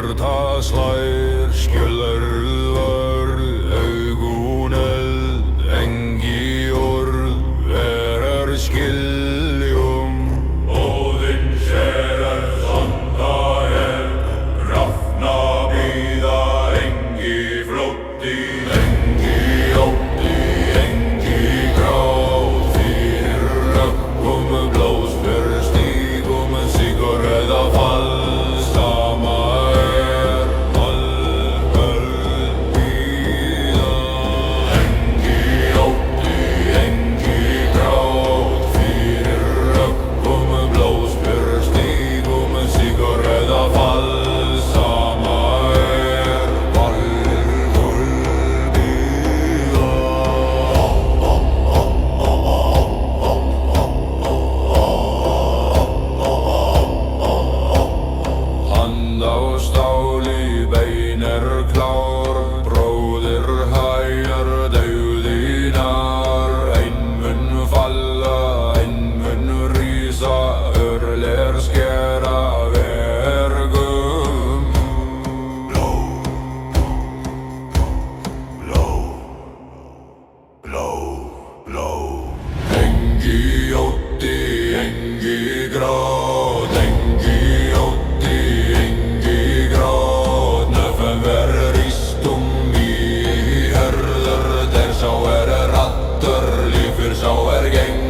Hjarta slær, skjöldur vörð, augun eld, engi orð, skiljum. Óðinn sérar sanda rafna bíða, engi flótti, engi ótti, engi gráð. Fyrir rökkum, blóðsbjör, stígum, sigurrauða fall. Klár, bróðir hægar, dauðínar, ein mun falla, ein mun rísa, örlir skera vergum. Bló, bló, bló, bló. Engi ótti, engi gráð, engi ótti, engi gráð. Verður ístum í hörður, der sá rattur, lífur sá geng.